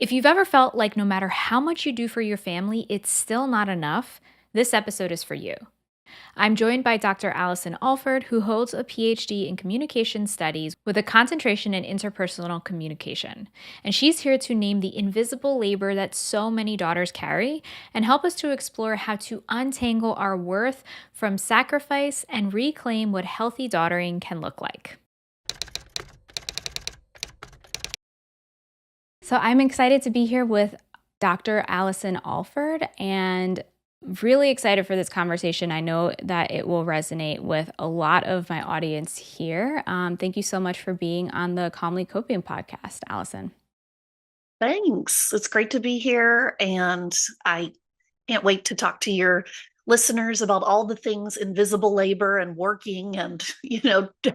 If you've ever felt like no matter how much you do for your family, it's still not enough, this episode is for you. I'm joined by Dr. Allison Alford, who holds a PhD in communication studies with a concentration in interpersonal communication. And she's here to name the invisible labor that so many daughters carry and help us to explore how to untangle our worth from sacrifice and reclaim what healthy daughtering can look like. So I'm excited to be here with Dr. Allison Alford and really excited for this conversation. I know that it will resonate with a lot of my audience here. Thank you so much for being on the Calmly Coping podcast, Allison. Thanks. It's great to be here. And I can't wait to talk to your listeners about all the things invisible labor and working and,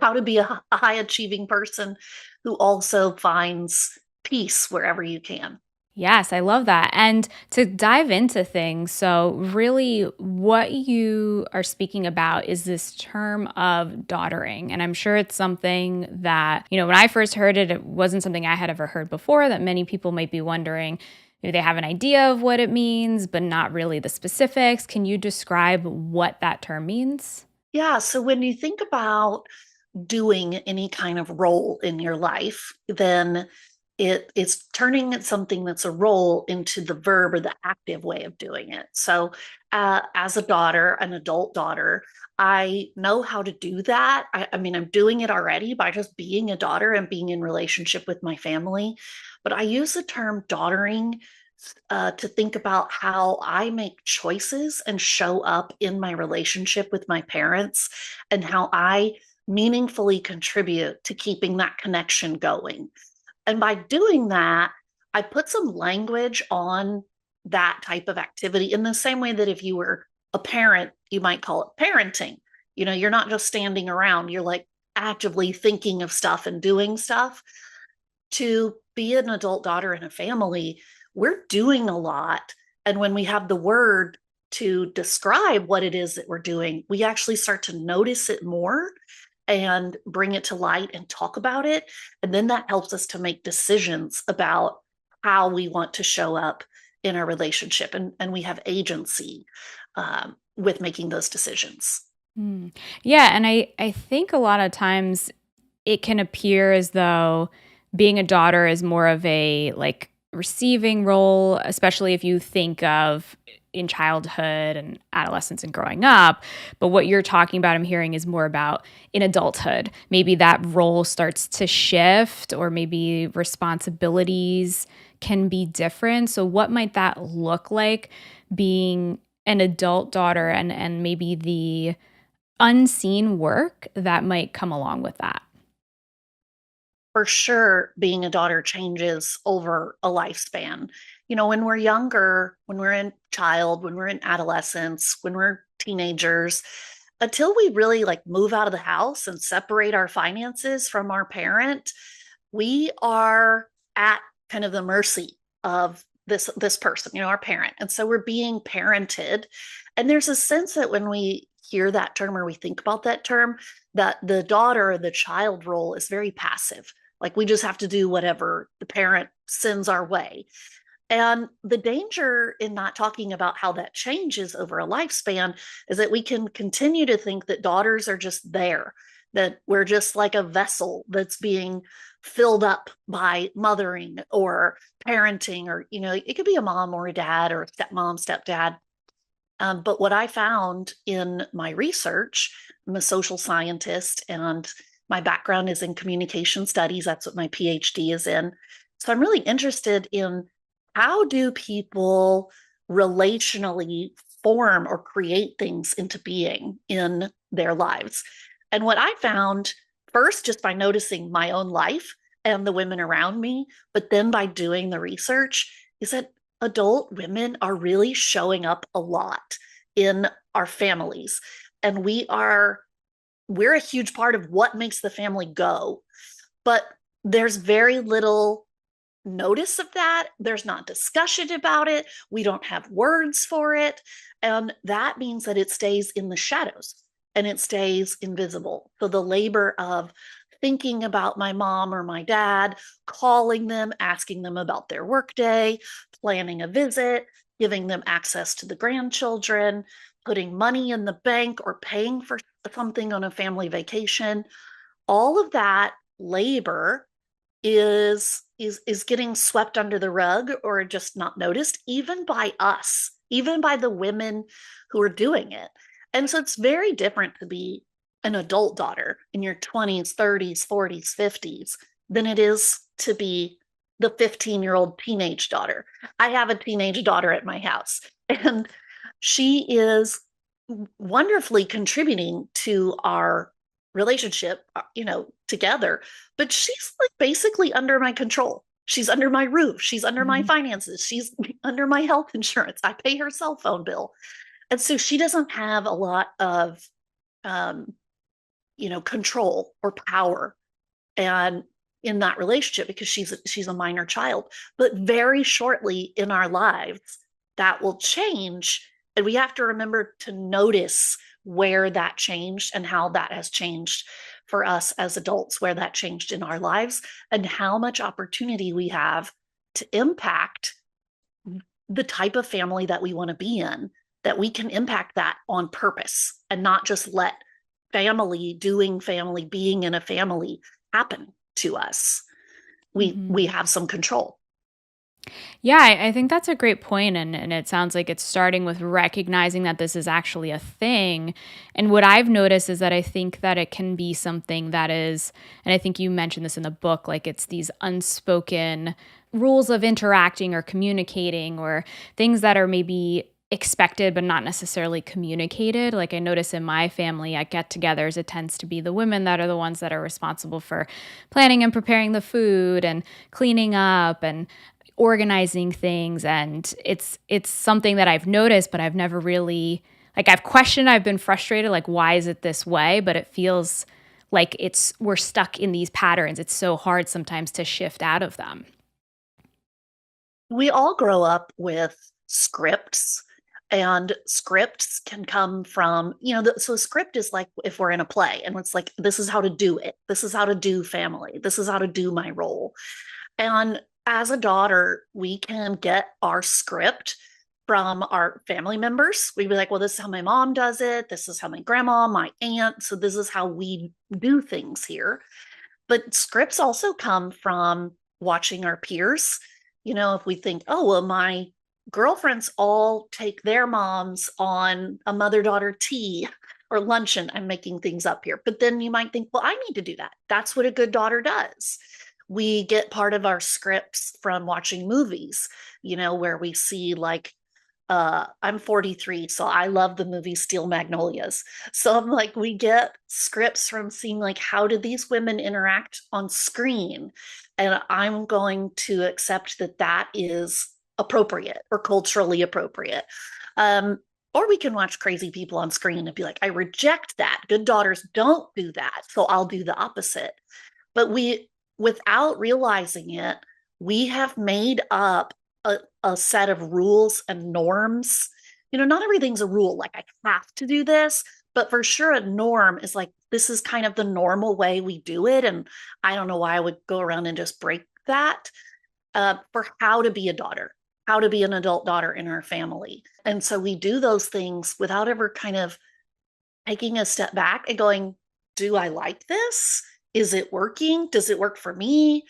how to be a high achieving person who also finds peace wherever you can. Yes, I love that. And to dive into things, so really what you are speaking about is this term of daughtering. And I'm sure it's something that, when I first heard it, it wasn't something I had ever heard before, that many people might be wondering. Maybe they have an idea of what it means, but not really the specifics. Can you describe what that term means? Yeah. So when you think about doing any kind of role in your life, then it's turning something that's a role into the verb or the active way of doing it. So, as a daughter, an adult daughter, I know how to do that. I mean, I'm doing it already by just being a daughter and being in relationship with my family. But I use the term daughtering to think about how I make choices and show up in my relationship with my parents and how I meaningfully contribute to keeping that connection going. And by doing that, I put some language on that type of activity in the same way that if you were a parent, you might call it parenting. You're not just standing around, you're like actively thinking of stuff and doing stuff. To be an adult daughter in a family, we're doing a lot. And when we have the word to describe what it is that we're doing, we actually start to notice it more and bring it to light and talk about it. And then that helps us to make decisions about how we want to show up in our relationship. And we have agency with making those decisions. Yeah, and I think a lot of times it can appear as though being a daughter is more of a like receiving role, especially if you think of in childhood and adolescence and growing up. But what you're talking about, I'm hearing, is more about in adulthood. Maybe that role starts to shift, or maybe responsibilities can be different. So, what might that look like being an adult daughter and maybe the unseen work that might come along with that? For sure, being a daughter changes over a lifespan. When we're younger, when we're in child, when we're in adolescence, when we're teenagers, until we really like move out of the house and separate our finances from our parent, we are at kind of the mercy of this person, our parent. And so we're being parented. And there's a sense that when we hear that term or we think about that term, that the daughter or the child role is very passive. Like we just have to do whatever the parent sends our way. And the danger in not talking about how that changes over a lifespan is that we can continue to think that daughters are just there, that we're just like a vessel that's being filled up by mothering or parenting, or, it could be a mom or a dad or a stepmom, stepdad. But what I found in my research, I'm a social scientist and my background is in communication studies. That's what my PhD is in. So I'm really interested in how do people relationally form or create things into being in their lives. And what I found first, just by noticing my own life and the women around me, but then by doing the research, is that adult women are really showing up a lot in our families. And we're a huge part of what makes the family go. But there's very little notice of that. There's not discussion about it. We don't have words for it. And that means that it stays in the shadows and it stays invisible. So the labor of thinking about my mom or my dad, calling them, asking them about their workday, planning a visit, giving them access to the grandchildren, putting money in the bank or paying for something on a family vacation. All of that labor is getting swept under the rug or just not noticed, even by us, even by the women who are doing it. And so it's very different to be an adult daughter in your 20s, 30s, 40s, 50s than it is to be the 15-year-old teenage daughter. I have a teenage daughter at my house, and she is wonderfully contributing to our relationship, together. But she's like basically under my control. She's under my roof. She's under my Mhm. finances. She's under my health insurance. I pay her cell phone bill. And so she doesn't have a lot of, um, control or power and in that relationship because she's a minor child. But very shortly in our lives, that will change, and we have to remember to notice where that changed and how that has changed for us as adults, where that changed in our lives, and how much opportunity we have to impact the type of family that we want to be in, that we can impact that on purpose and not just let family, being in a family happen to us. We Mhm. have some control. Yeah, I think that's a great point, and it sounds like it's starting with recognizing that this is actually a thing. And what I've noticed is that I think that it can be something that is, and I think you mentioned this in the book, like it's these unspoken rules of interacting or communicating or things that are maybe expected but not necessarily communicated. Like I notice in my family at get-togethers, it tends to be the women that are the ones that are responsible for planning and preparing the food and cleaning up and organizing things, and it's something that I've noticed, but I've never really, like, I've questioned, I've been frustrated, like, why is it this way? But it feels like we're stuck in these patterns. It's so hard sometimes to shift out of them. We all grow up with scripts, and scripts can come from, so a script is like if we're in a play and it's like, this is how to do it. This is how to do family. This is how to do my role. And as a daughter, we can get our script from our family members. We'd be like, well, this is how my mom does it. This is how my grandma, my aunt. So this is how we do things here. But scripts also come from watching our peers. If we think, oh, well, my girlfriends all take their moms on a mother daughter tea or luncheon. I'm making things up here. But then you might think, well, I need to do that. That's what a good daughter does. We get part of our scripts from watching movies, where we see like I'm 43, so I love the movie Steel Magnolias. So I'm like, we get scripts from seeing like how did these women interact on screen, and I'm going to accept that that is appropriate or culturally appropriate. Or we can watch crazy people on screen and be like, I reject that. Good daughters don't do that, so I'll do the opposite. But without realizing it, we have made up a set of rules and norms. Not everything's a rule, like I have to do this, but for sure a norm is like, this is kind of the normal way we do it. And I don't know why I would go around and just break that, for how to be a daughter, how to be an adult daughter in our family. And so we do those things without ever kind of taking a step back and going, do I like this? Is it working? Does it work for me?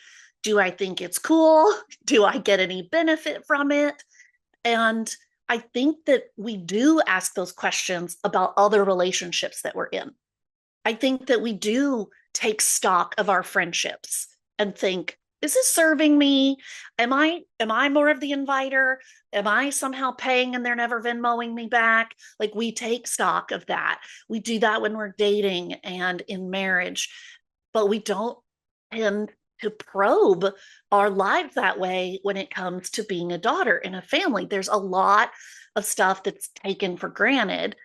Do I think it's cool? Do I get any benefit from it? And I think that we do ask those questions about other relationships that we're in. I think that we do take stock of our friendships and think, is this serving me? Am I more of the inviter? Am I somehow paying and they're never Venmoing me back? Like we take stock of that. We do that when we're dating and in marriage, but we don't tend to probe our lives that way when it comes to being a daughter in a family. There's a lot of stuff that's taken for granted,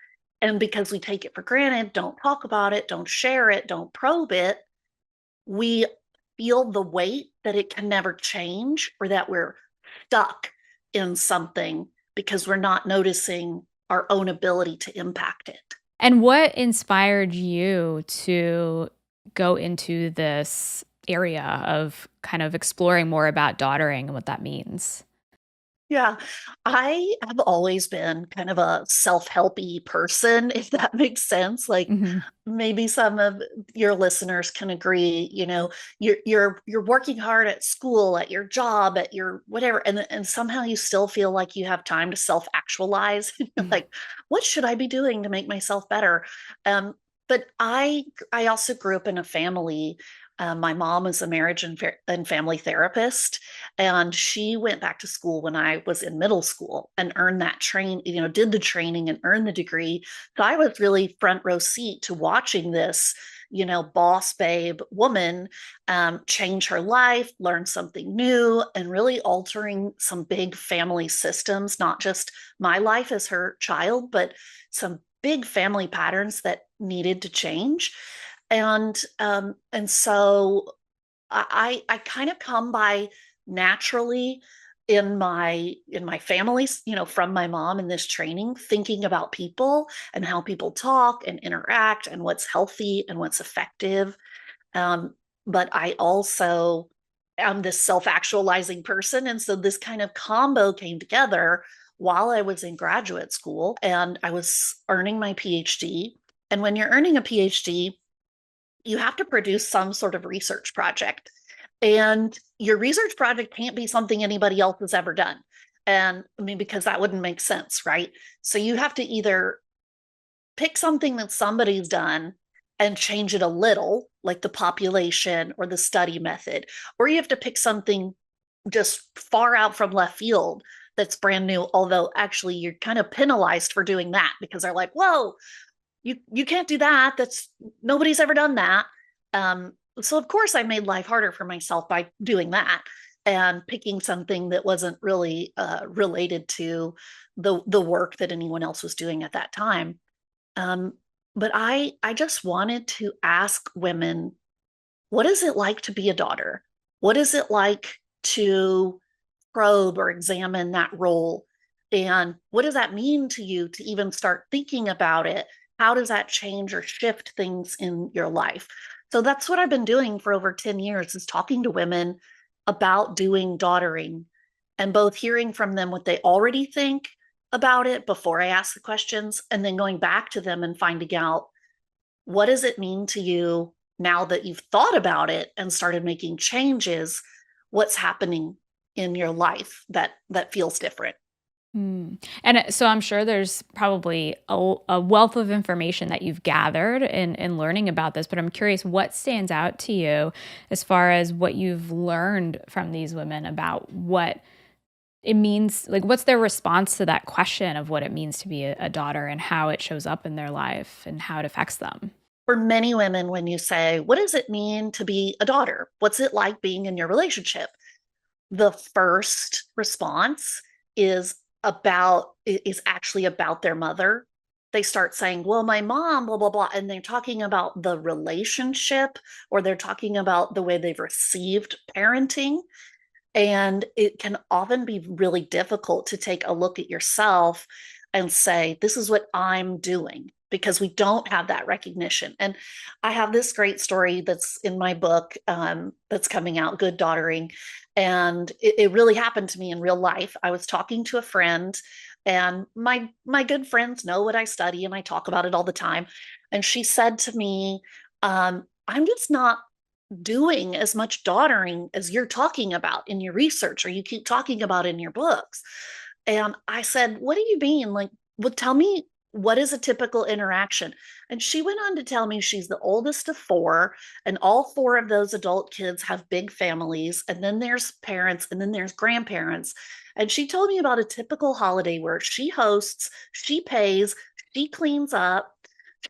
and because we take it for granted, don't talk about it, don't share it, don't probe it, we feel the weight that it can never change or that we're stuck in something because we're not noticing our own ability to impact it. And what inspired you to go into this area of kind of exploring more about daughtering and what that means? Yeah, I have always been kind of a self-helpy person, if that makes sense. Like Hmm. maybe some of your listeners can agree, you're working hard at school, at your job, at your whatever, and somehow you still feel like you have time to self-actualize. Like, what should I be doing to make myself better? Um, but I also grew up in a family. My mom was a marriage and family therapist, and she went back to school when I was in middle school and earned that did the training and earned the degree. So I was really front row seat to watching this, boss babe woman change her life, learn something new, and really altering some big family systems, not just my life as her child, but some big family patterns that needed to change. And so I kind of come by naturally in my families, from my mom in this training, thinking about people and how people talk and interact and what's healthy and what's effective. Um, but I also am this self-actualizing person. And so this kind of combo came together while I was in graduate school and I was earning my PhD. And when you're earning a PhD, you have to produce some sort of research project. And your research project can't be something anybody else has ever done. And I mean, because that wouldn't make sense, right? So you have to either pick something that somebody's done and change it a little, like the population or the study method, or you have to pick something just far out from left field that's brand new. Although actually, you're kind of penalized for doing that because they're like, whoa, you can't do that. That's nobody's ever done that. So of course I made life harder for myself by doing that and picking something that wasn't really related to the work that anyone else was doing at that time. Um, but I just wanted to ask women, what is it like to be a daughter? What is it like to probe or examine that role? And what does that mean to you to even start thinking about it? How does that change or shift things in your life? So that's what I've been doing for over 10 years is talking to women about doing daughtering and both hearing from them what they already think about it before I ask the questions and then going back to them and finding out what does it mean to you now that you've thought about it and started making changes? What's happening in your life that feels different? Mm. And so I'm sure there's probably a wealth of information that you've gathered in learning about this, but I'm curious what stands out to you as far as what you've learned from these women about what it means, like what's their response to that question of what it means to be a daughter and how it shows up in their life and how it affects them. For many women, when you say, what does it mean to be a daughter? What's it like being in your relationship? The first response is is actually about their mother. They start saying, well, my mom, blah, blah, blah. And they're talking about the relationship or they're talking about the way they've received parenting. And it can often be really difficult to take a look at yourself and say, this is what I'm doing, because we don't have that recognition. And I have this great story that's in my book that's coming out, Good Daughtering. And it really happened to me in real life. I was talking to a friend, and my good friends know what I study, and I talk about it all the time. And she said to me, I'm just not doing as much daughtering as you're talking about in your research or you keep talking about in your books. And I said, what do you mean? Like, well, tell me, what is a typical interaction? And she went on to tell me she's the oldest of four, and all four of those adult kids have big families. And then there's parents, and then there's grandparents. And she told me about a typical holiday where she hosts, she pays, she cleans up,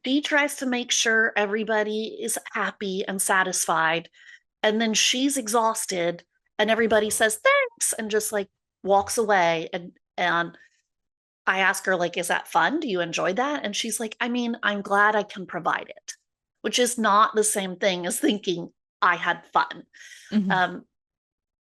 she tries to make sure everybody is happy and satisfied. And then she's exhausted and everybody says thanks and just like walks away. And I ask her, like, is that fun? Do you enjoy that? And she's like, I mean, I'm glad I can provide it, which is not the same thing as thinking I had fun. Mhm. Um,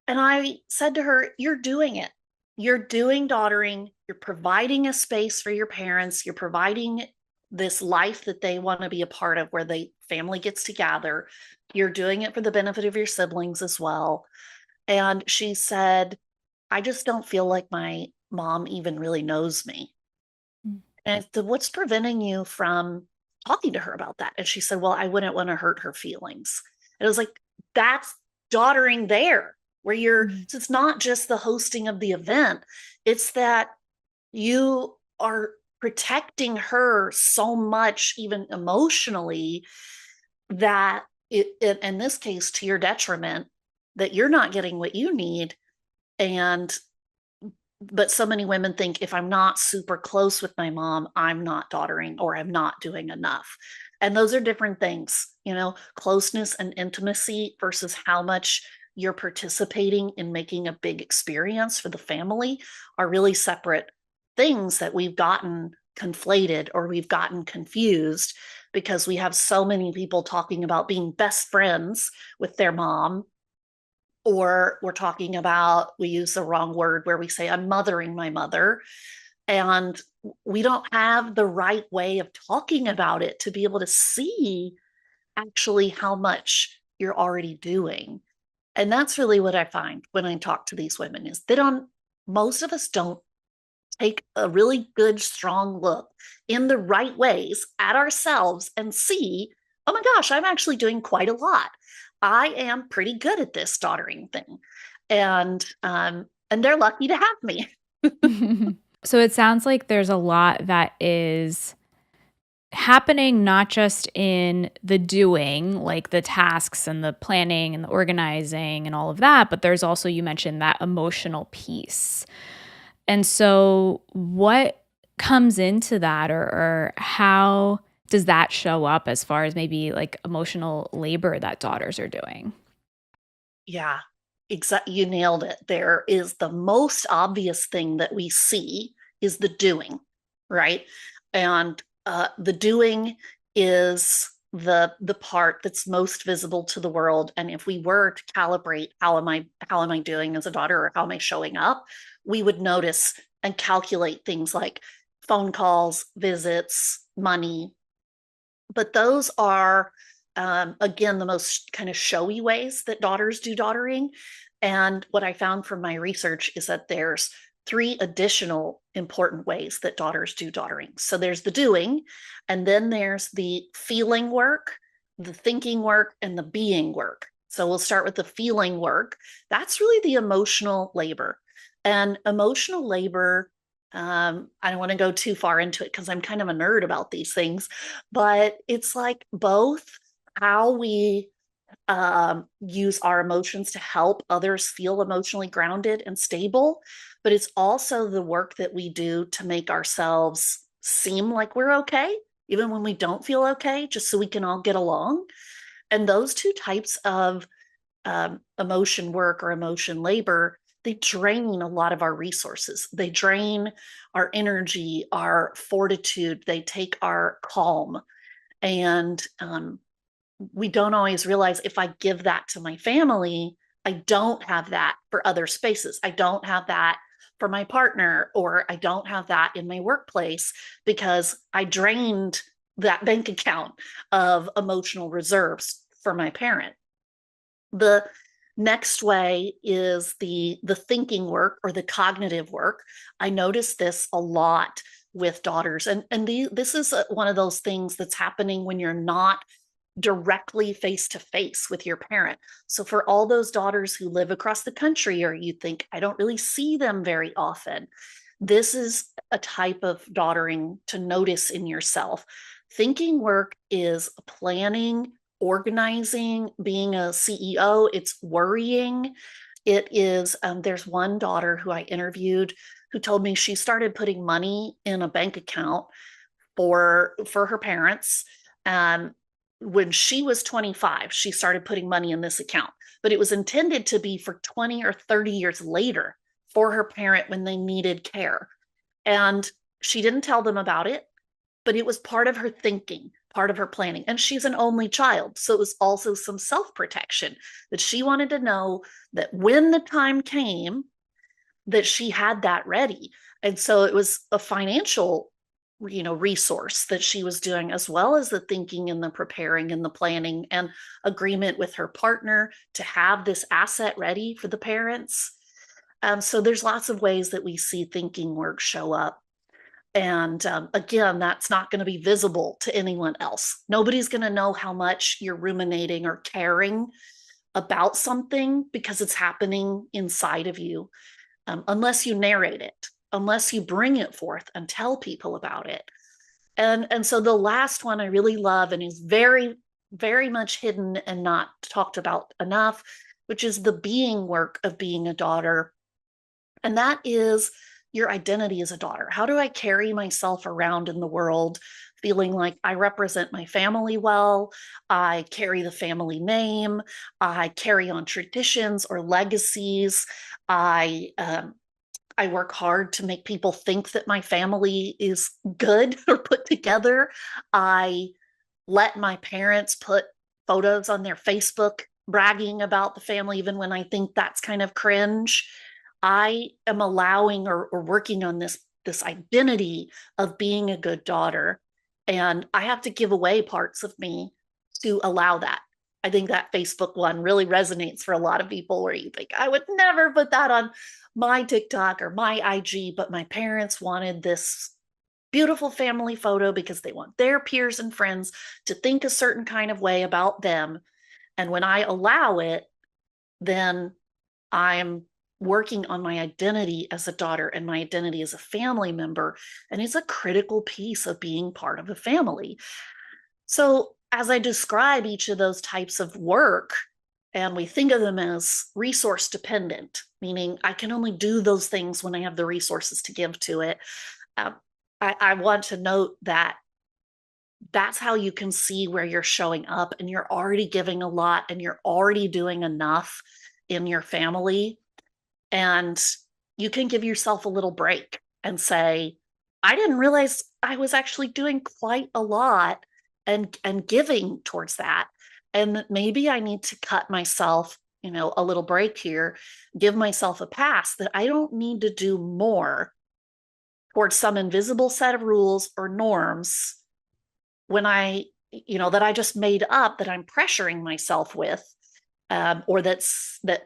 and I said to her, you're doing it. You're doing daughtering. You're providing a space for your parents. You're providing this life that they want to be a part of where the family gets together. You're doing it for the benefit of your siblings as well. And she said, I just don't feel like my mom even really knows me. Mm. And I said, what's preventing you from talking to her about that? And she said, well, I wouldn't want to hurt her feelings. And it was like, that's daughtering there, where Mm. so it's not just the hosting of the event, it's that you are protecting her so much, even emotionally, that in this case, to your detriment, that you're not getting what you need. And but so many women think if I'm not super close with my mom, I'm not daughtering or I'm not doing enough. And those are different things, closeness and intimacy versus how much you're participating in making a big experience for the family are really separate things that we've gotten conflated or we've gotten confused because we have so many people talking about being best friends with their mom, or we're talking about, we use the wrong word where we say, I'm mothering my mother. And we don't have the right way of talking about it to be able to see actually how much you're already doing. And that's really what I find when I talk to these women is most of us don't take a really good, strong look in the right ways at ourselves and see, oh my gosh, I'm actually doing quite a lot. I am pretty good at this daughtering thing. And they're lucky to have me. So it sounds like there's a lot that is happening not just in the doing, like the tasks and the planning and the organizing and all of that, but there's also, you mentioned that emotional piece. And so, what comes into that, or how does that show up as far as maybe like emotional labor that daughters are doing? Yeah, exactly. You nailed it. There is the most obvious thing that we see is the doing, right? And the doing is the part that's most visible to the world. And if we were to calibrate how am I doing as a daughter, or how am I showing up, we would notice and calculate things like phone calls, visits, money, but those are again the most kind of showy ways that daughters do daughtering. And what I found from my research is that there's three additional important ways that daughters do daughtering. So there's the doing, and then there's the feeling work, the thinking work, and the being work. So we'll start with the feeling work. That's really the emotional labor. And emotional labor, I don't want to go too far into it because I'm kind of a nerd about these things, but it's like both how we use our emotions to help others feel emotionally grounded and stable, but it's also the work that we do to make ourselves seem like we're okay, even when we don't feel okay, just so we can all get along. And those two types of emotion work or emotion labor, they drain a lot of our resources. They drain our energy, our fortitude. They take our calm. And we don't always realize if I give that to my family, I don't have that for other spaces. I don't have that for my partner, or I don't have that in my workplace because I drained that bank account of emotional reserves for my parent. The next way is the thinking work or the cognitive work. I notice this a lot with daughters, this is one of those things that's happening when you're not directly face to face with your parent. So for all those daughters who live across the country, or you think I don't really see them very often, this is a type of daughtering to notice in yourself. Thinking work is planning, organizing, being a CEO, it's worrying. It is, there's one daughter who I interviewed who told me she started putting money in a bank account for her parents. Um, when she was 25, she started putting money in this account, but it was intended to be for 20 or 30 years later for her parent when they needed care. And she didn't tell them about it, but it was part of her thinking, part of her planning. And she's an only child. So it was also some self protection that she wanted to know that when the time came, that she had that ready. And so it was a financial resource that she was doing, as well as the thinking and the preparing and the planning and agreement with her partner to have this asset ready for the parents. So there's lots of ways that we see thinking work show up. And again, that's not going to be visible to anyone else. Nobody's going to know how much you're ruminating or caring about something because it's happening inside of you, unless you narrate it, unless you bring it forth and tell people about it. And so the last one I really love and is very, very much hidden and not talked about enough, which is the being work of being a daughter. And that is your identity as a daughter. How do I carry myself around in the world feeling like I represent my family well? I carry the family name. I carry on traditions or legacies. I work hard to make people think that my family is good or put together. I let my parents put photos on their Facebook bragging about the family, even when I think that's kind of cringe. I am allowing or working on this identity of being a good daughter. And I have to give away parts of me to allow that. I think that Facebook one really resonates for a lot of people where you think, I would never put that on my TikTok or my IG, but my parents wanted this beautiful family photo because they want their peers and friends to think a certain kind of way about them. And when I allow it, then I'm working on my identity as a daughter and my identity as a family member. And it's a critical piece of being part of a family. So, as I describe each of those types of work, and we think of them as resource dependent, meaning I can only do those things when I have the resources to give to it. Uh, I want to note that that's how you can see where you're showing up and you're already giving a lot and you're already doing enough in your family. And you can give yourself a little break and say, I didn't realize I was actually doing quite a lot and giving towards that. And maybe I need to cut myself, a little break here, give myself a pass that I don't need to do more towards some invisible set of rules or norms when that I just made up that I'm pressuring myself with, or that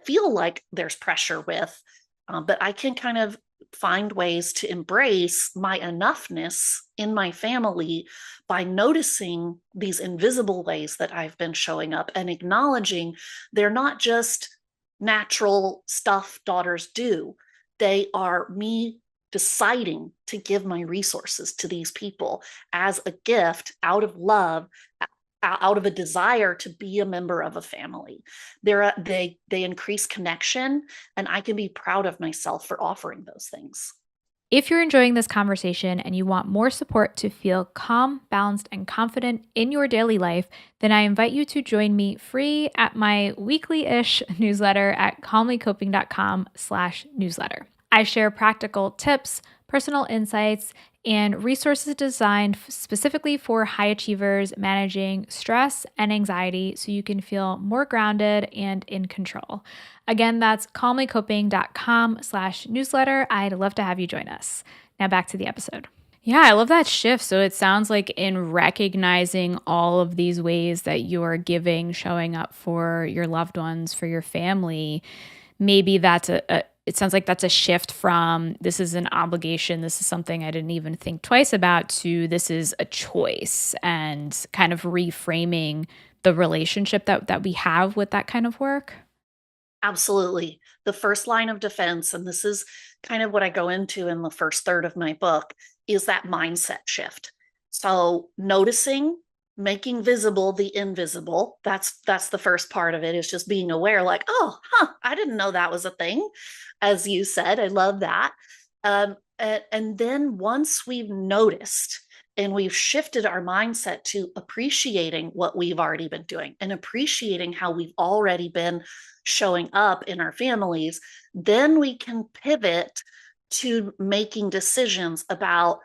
feel like there's pressure with. But I can kind of find ways to embrace my enoughness in my family by noticing these invisible ways that I've been showing up and acknowledging they're not just natural stuff daughters do. They are me deciding to give my resources to these people as a gift out of love, out of a desire to be a member of a family. They increase connection, and I can be proud of myself for offering those things. If you're enjoying this conversation and you want more support to feel calm, balanced, and confident in your daily life, then I invite you to join me free at my weekly-ish newsletter at calmlycoping.com/newsletter. I share practical tips, personal insights, and resources designed specifically for high achievers managing stress and anxiety so you can feel more grounded and in control. Again, that's calmlycoping.com/newsletter. I'd love to have you join us. Now back to the episode. Yeah, I love that shift. So it sounds like in recognizing all of these ways that you're giving, showing up for your loved ones, for your family, maybe that's it sounds like that's a shift from this is an obligation, this is something I didn't even think twice about, to this is a choice, and kind of reframing the relationship that we have with that kind of work. Absolutely. The first line of defense, and this is kind of what I go into in the first third of my book, is that mindset shift. So noticing, making visible the invisible, that's the first part of it, is just being aware, like, I didn't know that was a thing. As you said, I love that. And then once we've noticed and we've shifted our mindset to appreciating what we've already been doing and appreciating how we've already been showing up in our families, then we can pivot to making decisions about,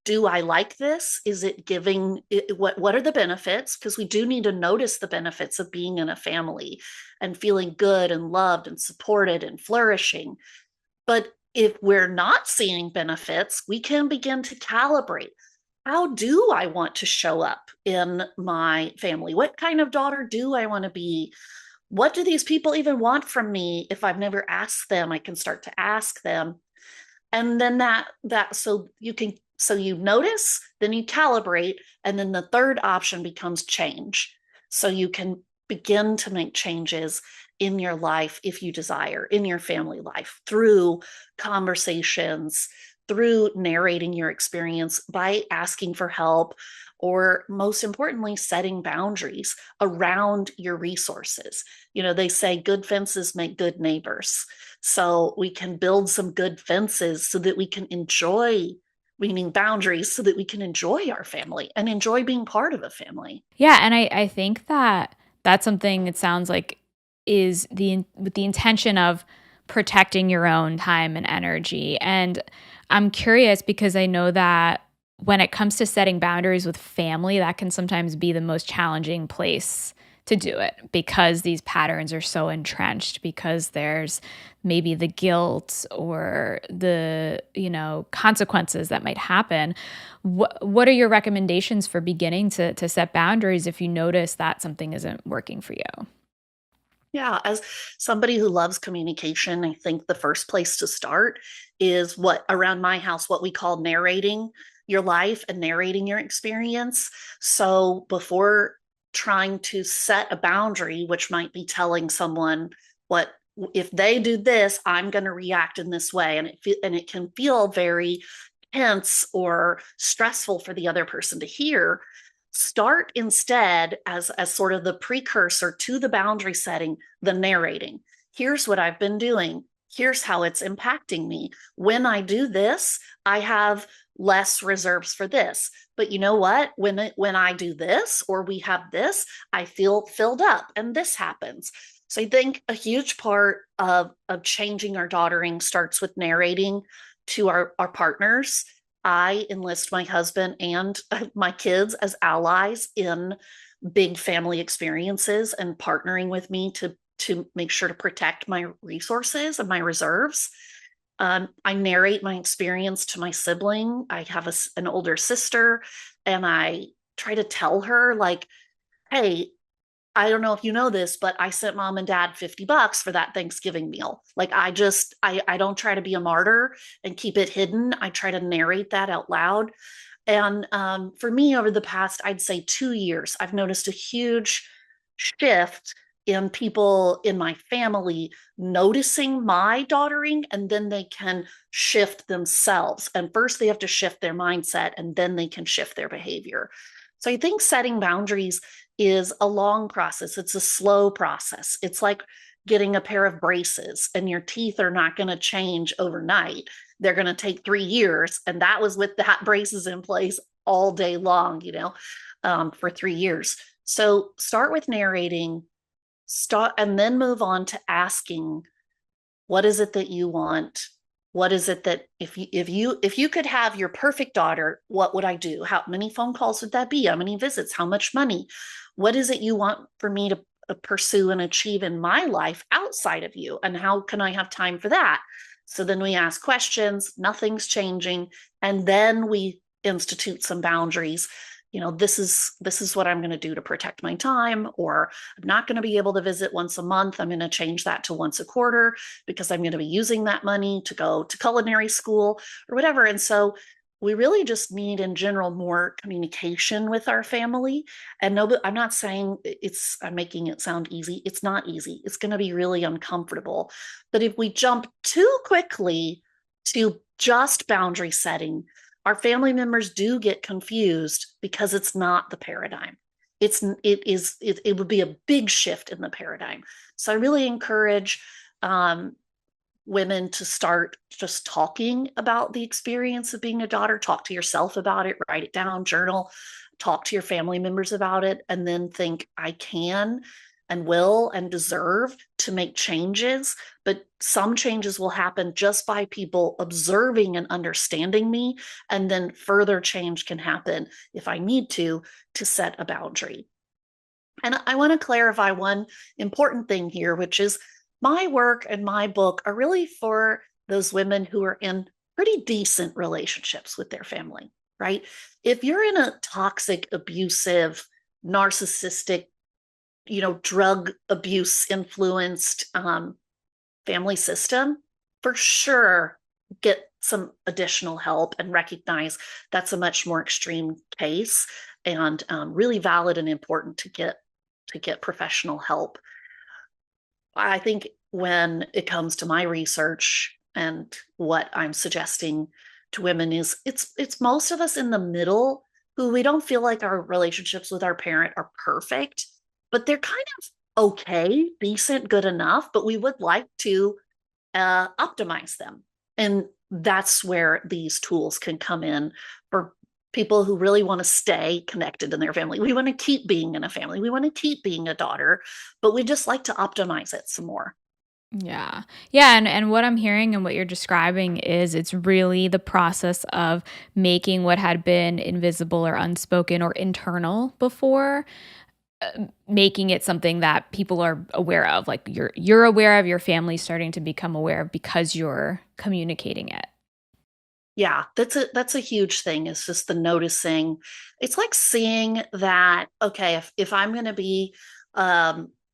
do I like this? Is it giving what are the benefits? Because we do need to notice the benefits of being in a family and feeling good and loved and supported and flourishing. But if we're not seeing benefits, we can begin to calibrate. how do I want to show up in my family? What kind of daughter do I want to be? What do these people even want from me? If I've never asked them, I can start to ask them. And then so you notice, then you calibrate, and then the third option becomes change. So you can begin to make changes in your life if you desire, in your family life, through conversations, through narrating your experience, by asking for help, or most importantly, setting boundaries around your resources. They say good fences make good neighbors. So we can build some good fences so that we can enjoy, meaning boundaries, so that we can enjoy our family and enjoy being part of a family. Yeah, and I think that that's something it sounds like is with the intention of protecting your own time and energy. And I'm curious because I know that when it comes to setting boundaries with family, that can sometimes be the most challenging place to do it because these patterns are so entrenched, because there's maybe the guilt or the, consequences that might happen. What are your recommendations for beginning to set boundaries if you notice that something isn't working for you? Yeah, as somebody who loves communication, I think the first place to start is what around my house, what we call narrating your life and narrating your experience. So before trying to set a boundary, which might be telling someone what if they do this, I'm going to react in this way, and it can feel very tense or stressful for the other person to hear. Start instead as sort of the precursor to the boundary setting, the narrating. Here's what I've been doing. Here's how it's impacting me. When I do this, I have less reserves for this. But you know what? When I do this or we have this, I feel filled up and this happens. So I think a huge part of changing our daughtering starts with narrating to our partners. I enlist my husband and my kids as allies in big family experiences and partnering with me to make sure to protect my resources and my reserves. I narrate my experience to my sibling. I have an older sister, and I try to tell her, like, hey, I don't know if you know this, but I sent mom and dad $50 for that Thanksgiving meal. Like, I don't try to be a martyr and keep it hidden. I try to narrate that out loud. And for me, over the past, I'd say 2 years, I've noticed a huge shift in people in my family noticing my daughtering, and then they can shift themselves. And first, they have to shift their mindset, and then they can shift their behavior. So I think setting boundaries is a long process. It's a slow process. It's like getting a pair of braces, and your teeth are not going to change overnight. They're going to take 3 years. And that was with that braces in place all day long, for 3 years. So start with narrating, start, and then move on to asking, what is it that you want? What is it that if you could have your perfect daughter, what would I do? How many phone calls would that be? How many visits? How much money? What is it you want for me to pursue and achieve in my life outside of you? And how can I have time for that? So then we ask questions, nothing's changing, and then we institute some boundaries. This is what I'm going to do to protect my time, or I'm not going to be able to visit once a month. I'm going to change that to once a quarter because I'm going to be using that money to go to culinary school or whatever. And so we really just need in general more communication with our family. And no, I'm not saying I'm making it sound easy. It's not easy. It's going to be really uncomfortable. But if we jump too quickly to just boundary setting, our family members do get confused because it's not the paradigm. It would be a big shift in the paradigm. So I really encourage women to start just talking about the experience of being a daughter. Talk to yourself about it, write it down, journal, talk to your family members about it, and then think, I can and will and deserve to make changes. But some changes will happen just by people observing and understanding me. And then further change can happen if I need to set a boundary. And I want to clarify one important thing here, which is my work and my book are really for those women who are in pretty decent relationships with their family. right? If you're in a toxic, abusive, narcissistic, drug abuse influenced family system, for sure, get some additional help and recognize that's a much more extreme case, and really valid and important to get professional help. I think when it comes to my research and what I'm suggesting to women is it's most of us in the middle who we don't feel like our relationships with our parent are perfect, but they're kind of okay, decent, good enough, but we would like to optimize them. And that's where these tools can come in for people who really want to stay connected in their family. We want to keep being in a family. We want to keep being a daughter, but we just like to optimize it some more. Yeah. Yeah, and what I'm hearing and what you're describing is it's really the process of making what had been invisible or unspoken or internal before, making it something that people are aware of. Like you're aware of, your family starting to become aware of because you're communicating it. Yeah, that's a huge thing. It's just the noticing. It's like seeing that, okay, if I'm going to be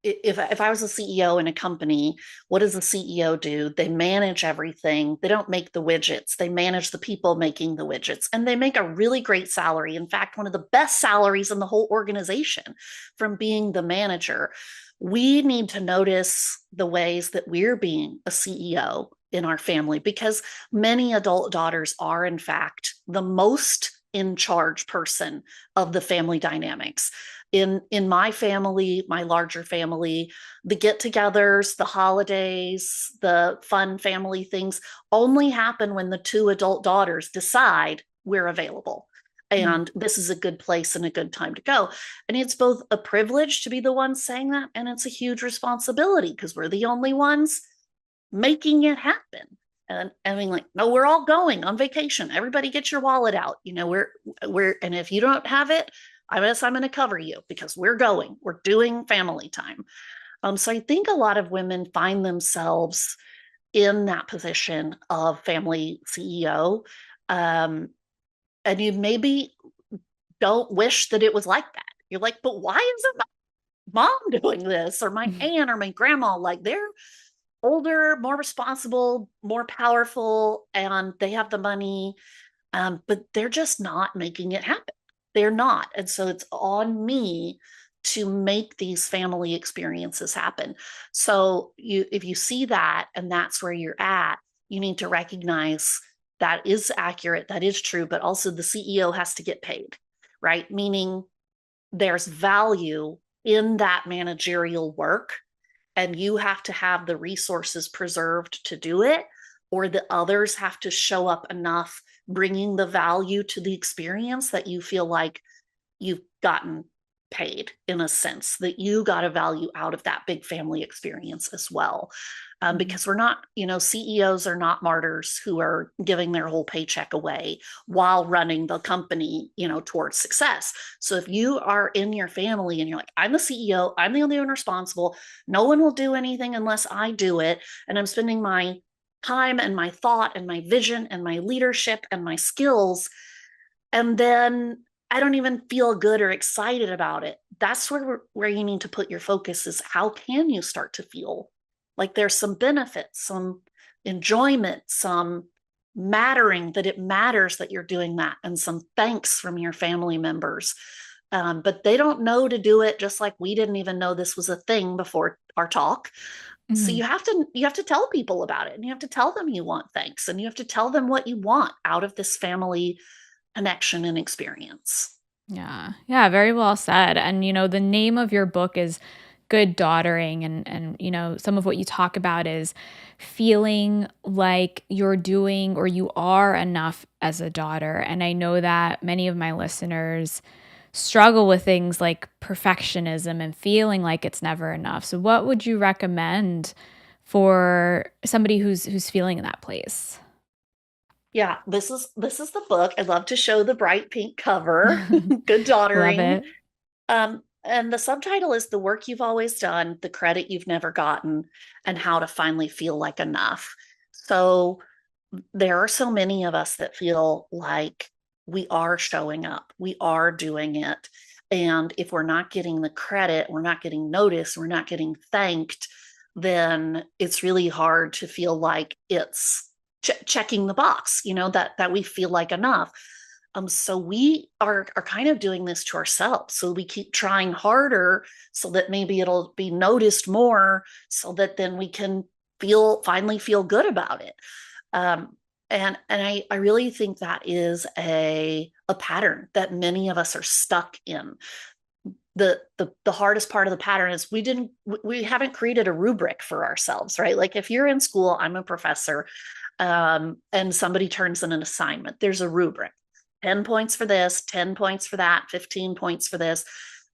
if I was a CEO in a company, what does the CEO do? They manage everything. They don't make the widgets. They manage the people making the widgets, and they make a really great salary. In fact, one of the best salaries in the whole organization from being the manager. We need to notice the ways that we're being a CEO in our family, because many adult daughters are, in fact, the most in charge person of the family dynamics. In my family, my larger family, the get-togethers, the holidays, the fun family things only happen when the two adult daughters decide we're available. Mm. And this is a good place and a good time to go. And it's both a privilege to be the one saying that, and it's a huge responsibility because we're the only ones making it happen. And I mean, like, no, we're all going on vacation. Everybody get your wallet out. And if you don't have it, I guess I'm going to cover you because we're doing family time. So I think a lot of women find themselves in that position of family CEO. Um, and you maybe don't wish that it was like that. You're like, but why isn't my mom doing this, or my aunt or my grandma? Like, they're older, more responsible, more powerful, and they have the money, but they're just not making it happen. They're not. And so it's on me to make these family experiences happen. So if you see that and that's where you're at, you need to recognize that is accurate, that is true, but also the CEO has to get paid, right? Meaning there's value in that managerial work, and you have to have the resources preserved to do it, or the others have to show up enough, bringing the value to the experience that you feel like you've gotten paid, in a sense that you got a value out of that big family experience as well. Mhm. Because we're not, CEOs are not martyrs who are giving their whole paycheck away while running the company, towards success. So if you are in your family and you're like, I'm the CEO, I'm the only one responsible, no one will do anything unless I do it, and I'm spending my time and my thought and my vision and my leadership and my skills, and then I don't even feel good or excited about it. That's where you need to put your focus, is how can you start to feel like there's some benefits, some enjoyment, some mattering, that it matters that you're doing that, and some thanks from your family members. But they don't know to do it, just like we didn't even know this was a thing before our talk. So Mhm. you have to tell people about it, and you have to tell them you want thanks, and you have to tell them what you want out of this family connection and experience. Yeah. Yeah, very well said. And the name of your book is Good Daughtering, and some of what you talk about is feeling like you're doing or you are enough as a daughter. And I know that many of my listeners struggle with things like perfectionism and feeling like it's never enough. So what would you recommend for somebody who's feeling in that place? Yeah, this is the book. I love to show the bright pink cover. Good Love daughtering. it. And the subtitle is The Work You've Always Done, the Credit You've Never Gotten, and How to Finally Feel Like Enough. So there are so many of us that feel like we are showing up, we are doing it. And if we're not getting the credit, we're not getting noticed, we're not getting thanked, then it's really hard to feel like it's checking the box, that we feel like enough. So we are kind of doing this to ourselves. So we keep trying harder so that maybe it'll be noticed more, so that then we can finally feel good about it. Um, and I really think that is a pattern that many of us are stuck in. The hardest part of the pattern is we haven't created a rubric for ourselves, right? Like if you're in school, I'm a professor, and somebody turns in an assignment, there's a rubric. 10 points for this, 10 points for that, 15 points for this.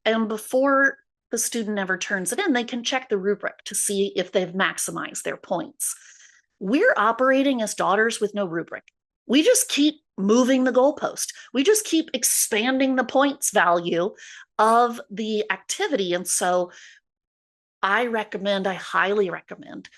And before the student ever turns it in, they can check the rubric to see if they've maximized their points. We're operating as daughters with no rubric. We just keep moving the goalpost. We just keep expanding the points value of the activity. And so I highly recommend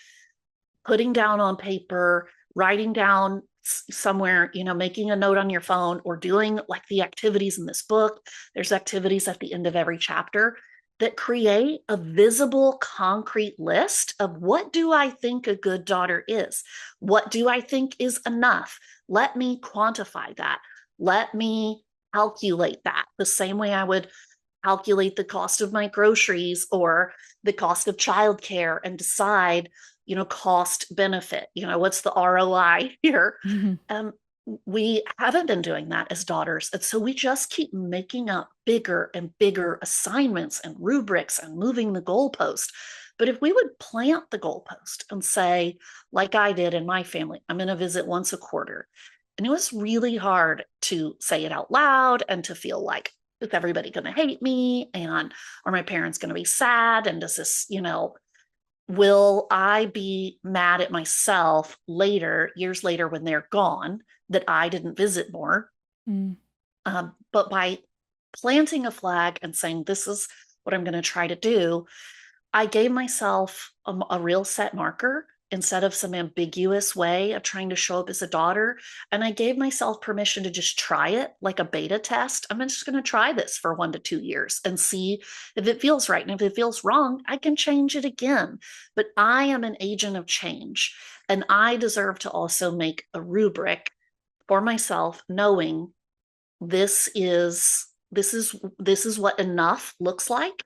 putting down on paper, writing down somewhere, making a note on your phone, or doing like the activities in this book. There's activities at the end of every chapter that create a visible, concrete list of what do I think a good daughter is? What do I think is enough? Let me quantify that. Let me calculate that the same way I would calculate the cost of my groceries or the cost of childcare and decide, cost benefit, what's the ROI here? Mhm. Um, we haven't been doing that as daughters. And so we just keep making up bigger and bigger assignments and rubrics and moving the goalpost. But if we would plant the goalpost and say, like I did in my family, I'm going to visit once a quarter. And it was really hard to say it out loud and to feel like, is everybody going to hate me? And are my parents going to be sad? And does this, will I be mad at myself later, years later, when they're gone, that I didn't visit more? Mm. But by planting a flag and saying, this is what I'm going to try to do, I gave myself a real set marker instead of some ambiguous way of trying to show up as a daughter. And I gave myself permission to just try it like a beta test. I'm just going to try this for 1 to 2 years and see if it feels right. And if it feels wrong, I can change it again. But I am an agent of change, and I deserve to also make a rubric for myself, knowing this is what enough looks like.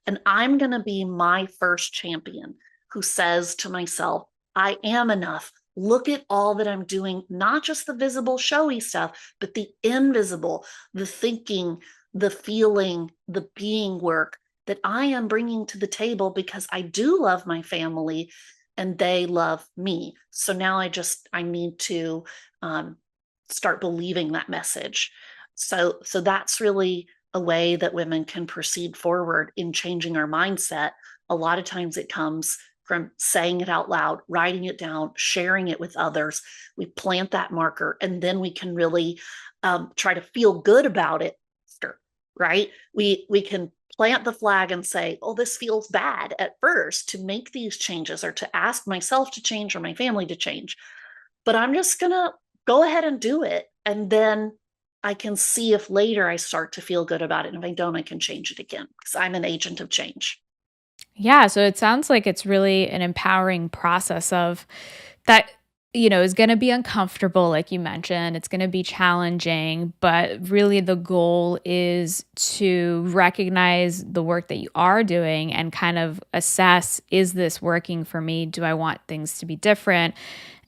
And I'm going to be my first champion who says to myself, I am enough. Look at all that I'm doing, not just the visible, showy stuff, but the invisible, the thinking, the feeling, the being work that I am bringing to the table, because I do love my family and they love me. So now I need to start believing that message. So that's really a way that women can proceed forward in changing our mindset. A lot of times it comes from saying it out loud, writing it down, sharing it with others. We plant that marker, and then we can really try to feel good about it after, right? We can plant the flag and say, oh, this feels bad at first to make these changes, or to ask myself to change, or my family to change. But I'm just going to go ahead and do it. And then I can see if later I start to feel good about it. And if I don't, I can change it again, because I'm an agent of change. Yeah, so it sounds like it's really an empowering process of that, is going to be uncomfortable, like you mentioned. It's going to be challenging, but really the goal is to recognize the work that you are doing and kind of assess, is this working for me? Do I want things to be different?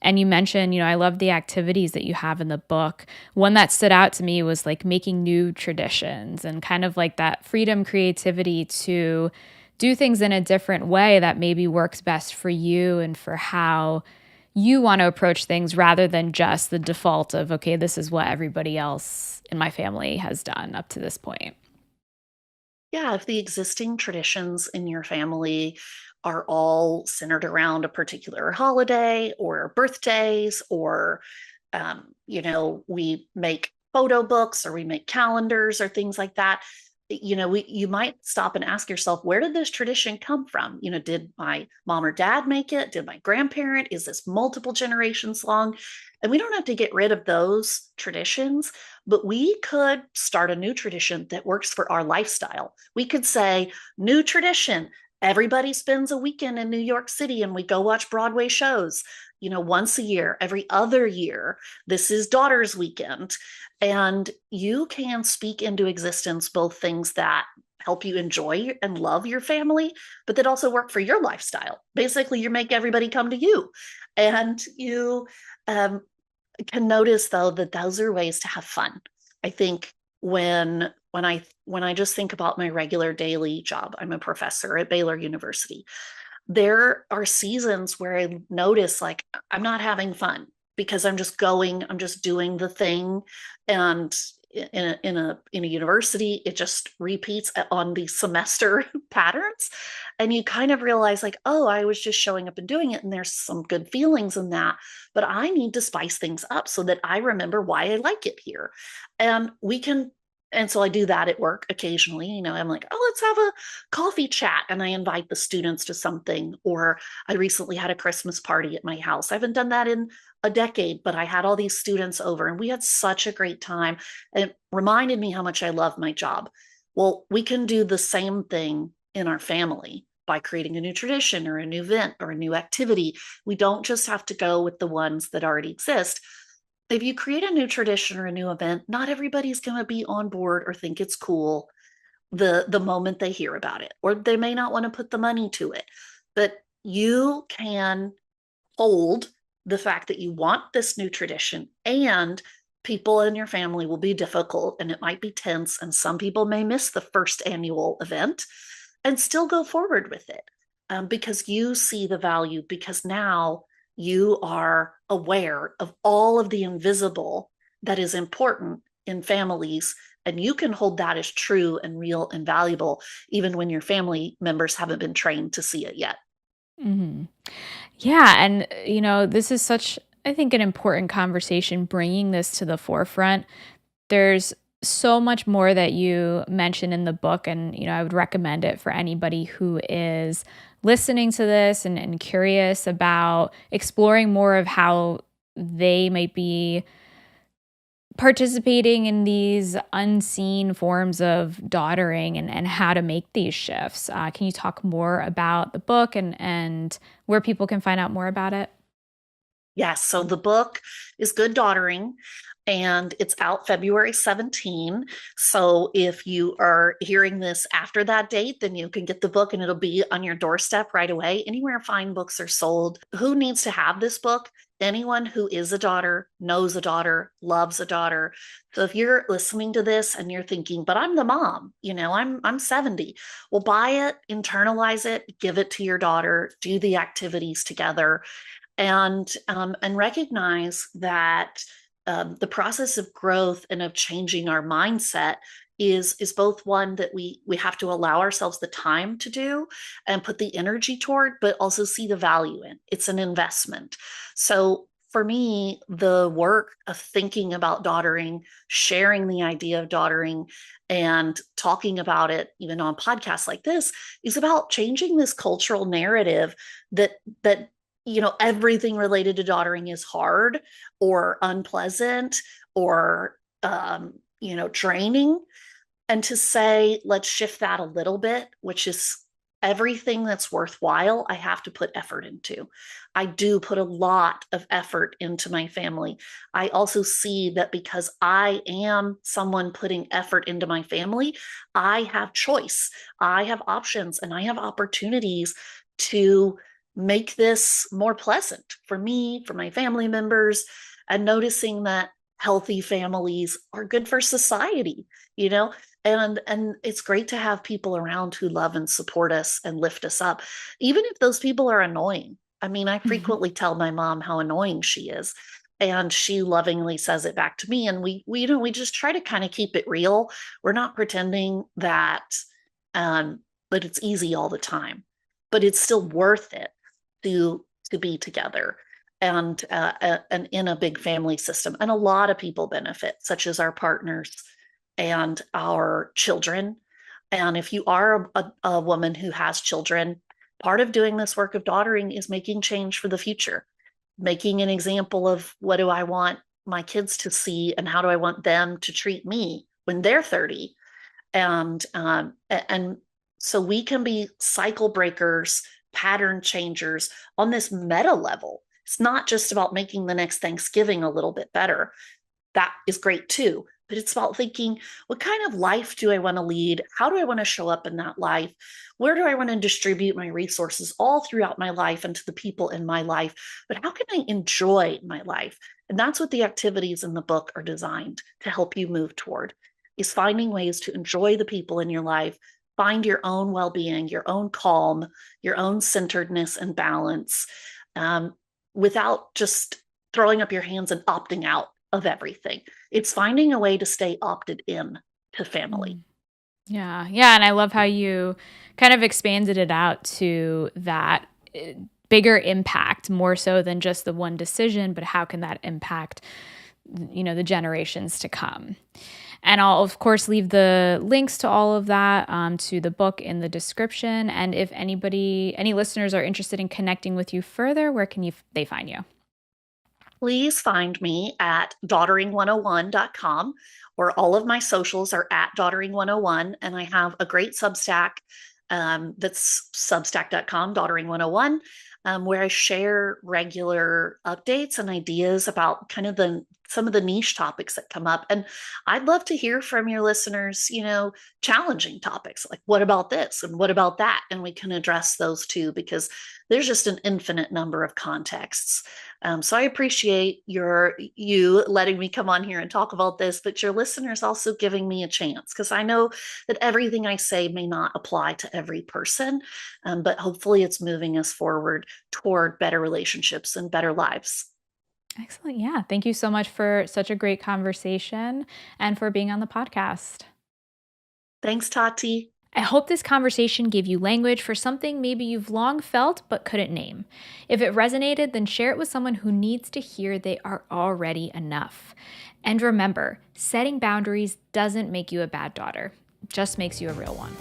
And you mentioned, I love the activities that you have in the book. One that stood out to me was like making new traditions and kind of like that freedom, creativity to do things in a different way that maybe works best for you and for how you want to approach things, rather than just the default of, okay, this is what everybody else in my family has done up to this point. Yeah, if the existing traditions in your family are all centered around a particular holiday or birthdays, or, we make photo books or we make calendars or things like that, you might stop and ask yourself, where did this tradition come from? Did my mom or dad make it? Did my grandparent? Is this multiple generations long? And we don't have to get rid of those traditions, but we could start a new tradition that works for our lifestyle. We could say, new tradition. Everybody spends a weekend in New York City and we go watch Broadway shows, once a year, every other year. This is Daughters Weekend. And you can speak into existence both things that help you enjoy and love your family, but that also work for your lifestyle. Basically, you make everybody come to you. And you um, can notice, though, that those are ways to have fun. I think when I just think about my regular daily job, I'm a professor at Baylor University. There are seasons where I notice like I'm not having fun because I'm just doing the thing. And in a university, it just repeats on the semester patterns. And you kind of realize like, oh, I was just showing up and doing it. And there's some good feelings in that. But I need to spice things up so that I remember why I like it here. And we can and so I do that at work occasionally. I'm like, oh, let's have a coffee chat. And I invite the students to something. Or I recently had a Christmas party at my house. I haven't done that in a decade, but I had all these students over and we had such a great time. And it reminded me how much I love my job. Well, we can do the same thing in our family by creating a new tradition or a new event or a new activity. We don't just have to go with the ones that already exist. If you create a new tradition or a new event, not everybody's going to be on board or think it's cool the moment they hear about it, or they may not want to put the money to it. But you can hold the fact that you want this new tradition, and people in your family will be difficult and it might be tense, and some people may miss the first annual event and still go forward with it, because you see the value, because now you are aware of all of the invisible that is important in families, and you can hold that as true and real and valuable even when your family members haven't been trained to see it yet. Mhm. Yeah, and this is such, I think, an important conversation, bringing this to the forefront. There's so much more that you mention in the book, and I would recommend it for anybody who is listening to this and curious about exploring more of how they might be participating in these unseen forms of daughtering, and how to make these shifts. Can you talk more about the book and where people can find out more about it? Yes. So the book is Good Daughtering, and it's out February 17. So if you are hearing this after that date, then you can get the book and it'll be on your doorstep right away, anywhere fine books are sold. Who needs to have this book? Anyone who is a daughter, knows a daughter, loves a daughter. So if you're listening to this and you're thinking, but I'm the mom, I'm 70. Well, buy it, internalize it, give it to your daughter, do the activities together, and recognize that the process of growth and of changing our mindset is both one that we have to allow ourselves the time to do and put the energy toward, but also see the value in. It's an investment. So for me, the work of thinking about daughtering, sharing the idea of daughtering, and talking about it even on podcasts like this is about changing this cultural narrative that everything related to daughtering is hard or unpleasant or draining. And to say, let's shift that a little bit, which is everything that's worthwhile, I have to put effort into. I do put a lot of effort into my family. I also see that because I am someone putting effort into my family, I have choice, I have options, and I have opportunities to make this more pleasant for me, for my family members, and noticing that healthy families are good for society, you know? And it's great to have people around who love and support us and lift us up, even if those people are annoying. I mean, I frequently tell my mom how annoying she is, and she lovingly says it back to me. And we just try to kind of keep it real. We're not pretending um, that it's easy all the time, but it's still worth it to be together and in a big family system. And a lot of people benefit, such as our partners and our children. And if you are a woman who has children, part of doing this work of daughtering is making change for the future, making an example of what do I want my kids to see and how do I want them to treat me when they're 30. And so we can be cycle breakers, pattern changers on this meta level. It's not just about making the next Thanksgiving a little bit better. That is great too. But it's about thinking, what kind of life do I want to lead? How do I want to show up in that life? Where do I want to distribute my resources all throughout my life and to the people in my life? But how can I enjoy my life? And that's what the activities in the book are designed to help you move toward, is finding ways to enjoy the people in your life, find your own well-being, your own calm, your own centeredness and balance, without just throwing up your hands and opting out of everything. It's finding a way to stay opted in to family. Mm. Yeah. Yeah. And I love how you kind of expanded it out to that bigger impact, more so than just the one decision, but how can that impact, the generations to come? And I'll, of course, leave the links to all of that, to the book in the description. And if any listeners are interested in connecting with you further, where can they find you? Please find me at daughtering101.com, where all of my socials are at daughtering101. And I have a great Substack, that's substack.com, daughtering101, where I share regular updates and ideas about kind of some of the niche topics that come up. And I'd love to hear from your listeners, challenging topics like what about this and what about that? And we can address those too, because there's just an infinite number of contexts. So I appreciate you letting me come on here and talk about this, but your listeners also giving me a chance, because I know that everything I say may not apply to every person, but hopefully it's moving us forward toward better relationships and better lives. Excellent. Yeah. Thank you so much for such a great conversation and for being on the podcast. Thanks, Tati. I hope this conversation gave you language for something maybe you've long felt but couldn't name. If it resonated, then share it with someone who needs to hear they are already enough. And remember, setting boundaries doesn't make you a bad daughter, it just makes you a real one.